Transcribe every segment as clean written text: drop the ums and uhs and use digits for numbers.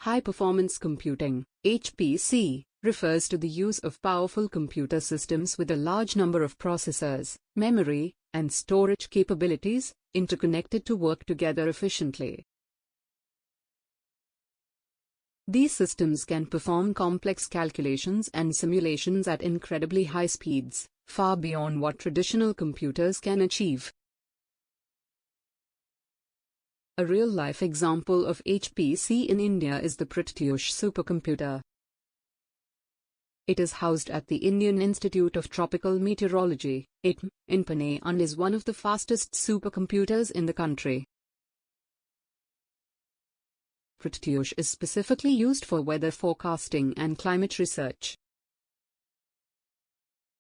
High-performance computing, HPC, refers to the use of powerful computer systems with a large number of processors, memory, and storage capabilities, interconnected to work together efficiently. These systems can perform complex calculations and simulations at incredibly high speeds, far beyond what traditional computers can achieve. A real-life example of HPC in India is the Pratyush supercomputer. It is housed at the Indian Institute of Tropical Meteorology, IITM, in Pune and is one of the fastest supercomputers in the country. Pratyush is specifically used for weather forecasting and climate research.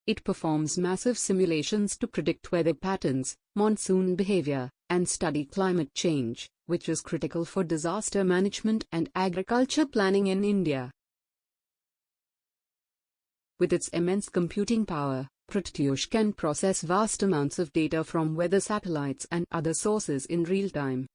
It performs massive simulations to predict weather patterns, monsoon behavior, and study climate change, which is critical for disaster management and agriculture planning in India. With its immense computing power, Pratyush can process vast amounts of data from weather satellites and other sources in real time.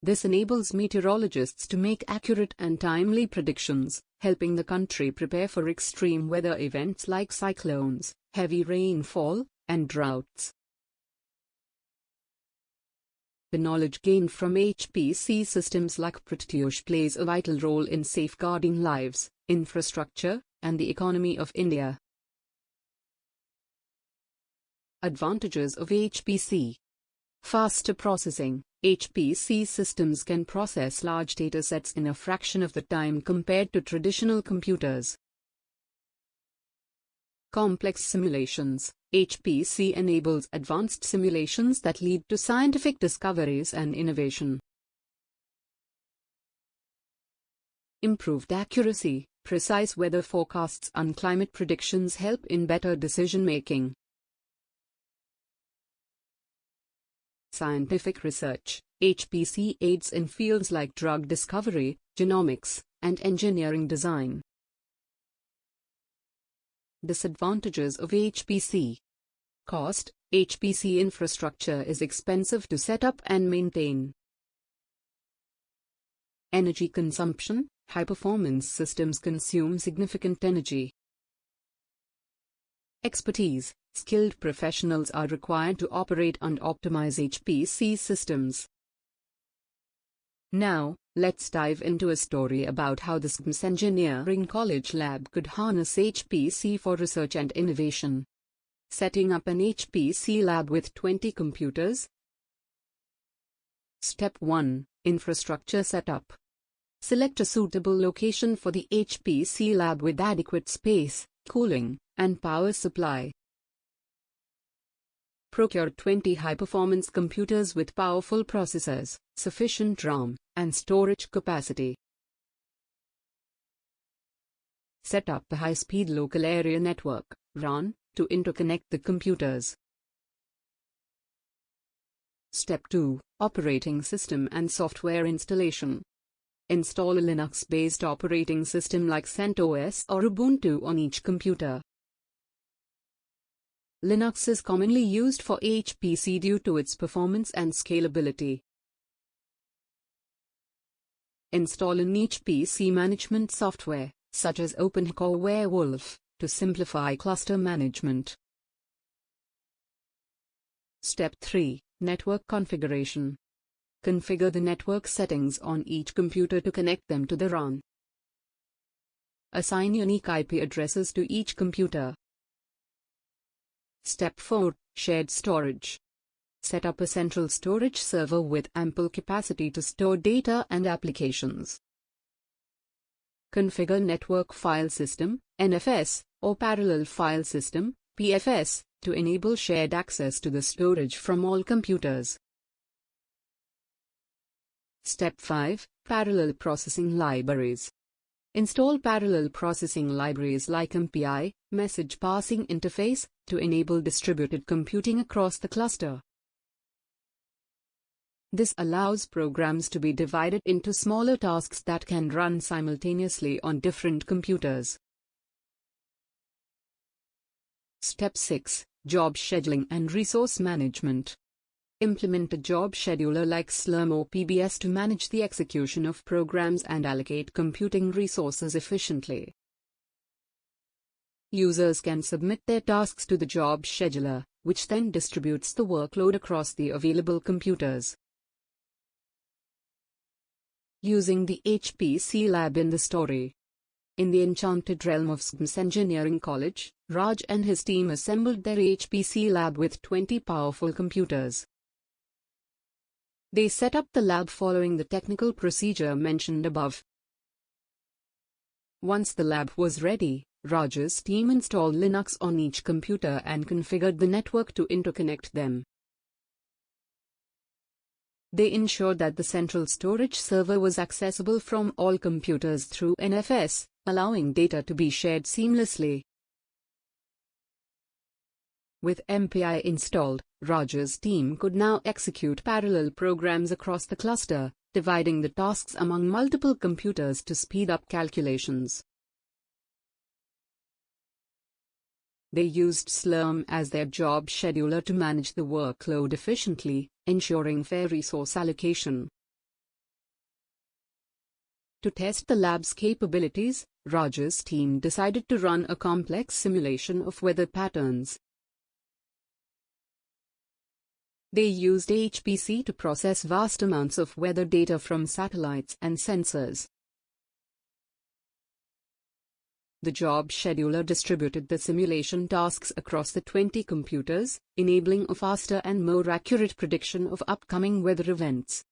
This enables meteorologists to make accurate and timely predictions, helping the country prepare for extreme weather events like cyclones, heavy rainfall, and droughts. The knowledge gained from HPC systems like Pratyush plays a vital role in safeguarding lives, infrastructure, and the economy of India. Advantages of HPC: faster processing. HPC systems can process large datasets in a fraction of the time compared to traditional computers. Complex simulations. HPC enables advanced simulations that lead to scientific discoveries and innovation. Improved accuracy. Precise weather forecasts and climate predictions help in better decision-making. Scientific research. HPC aids in fields like drug discovery, genomics, and engineering design. Disadvantages of HPC. Cost. HPC infrastructure is expensive to set up and maintain. Energy consumption. High-performance systems consume significant energy. Expertise. Skilled professionals are required to operate and optimize HPC systems. Now, let's dive into a story about how the SSGMCE Engineering College lab could harness HPC for research and innovation. Setting up an HPC lab with 20 computers. Step 1. Infrastructure setup. Select a suitable location for the HPC lab with adequate space, cooling, and power supply. Procure 20 high-performance computers with powerful processors, sufficient RAM, and storage capacity. Set up a high-speed local area network, RAN, to interconnect the computers. Step 2. Operating system and software installation. Install a Linux-based operating system like CentOS or Ubuntu on each computer. Linux is commonly used for HPC due to its performance and scalability. Install an HPC management software, such as OpenHAC or Werewolf, to simplify cluster management. Step 3. Network configuration. Configure the network settings on each computer to connect them to the RAN. Assign unique IP addresses to each computer. Step 4. Shared storage. Set up a central storage server with ample capacity to store data and applications. Configure Network File System, NFS, or Parallel File System, PFS, to enable shared access to the storage from all computers. Step 5. Parallel Processing Libraries. Install parallel processing libraries like MPI, Message Passing Interface, to enable distributed computing across the cluster. This allows programs to be divided into smaller tasks that can run simultaneously on different computers. Step 6. Job scheduling and resource management. implement a job scheduler like Slurm or PBS to manage the execution of programs and allocate computing resources efficiently. Users can submit their tasks to the job scheduler, which then distributes the workload across the available computers. Using the HPC Lab in the story. In the enchanted realm of SSGMCE Engineering College, Raj and his team assembled their HPC lab with 20 powerful computers. They set up the lab following the technical procedure mentioned above. Once the lab was ready, Raj's team installed Linux on each computer and configured the network to interconnect them. They ensured that the central storage server was accessible from all computers through NFS, allowing data to be shared seamlessly. With MPI installed, Raj's team could now execute parallel programs across the cluster, dividing the tasks among multiple computers to speed up calculations. They used Slurm as their job scheduler to manage the workload efficiently, ensuring fair resource allocation. To test the lab's capabilities, Raj's team decided to run a complex simulation of weather patterns. They used HPC to process vast amounts of weather data from satellites and sensors. The job scheduler distributed the simulation tasks across the 20 computers, enabling a faster and more accurate prediction of upcoming weather events.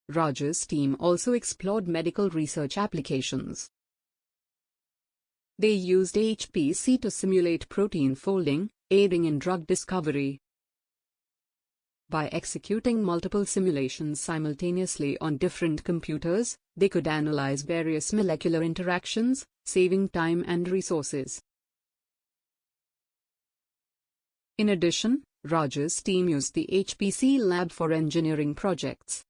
Raj's team also explored medical research applications. They used HPC to simulate protein folding, aiding in drug discovery. By executing multiple simulations simultaneously on different computers, they could analyze various molecular interactions, saving time and resources. In addition, Raj's team used the HPC Lab for engineering projects.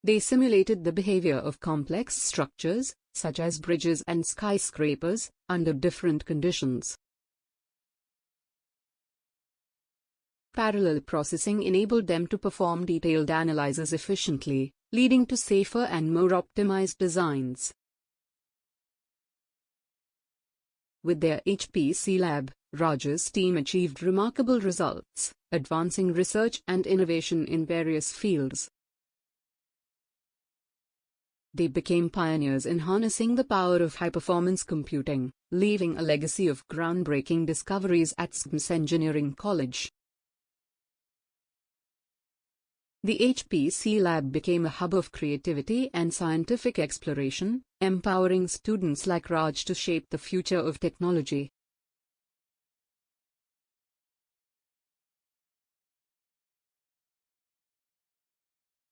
They simulated the behavior of complex structures, such as bridges and skyscrapers, under different conditions. Parallel processing enabled them to perform detailed analysis efficiently, leading to safer and more optimized designs. With their HPC Lab, Raj's team achieved remarkable results, advancing research and innovation in various fields. They became pioneers in harnessing the power of high-performance computing, leaving a legacy of groundbreaking discoveries at SSGMCE Engineering College. The HPC Lab became a hub of creativity and scientific exploration, empowering students like Raj to shape the future of technology.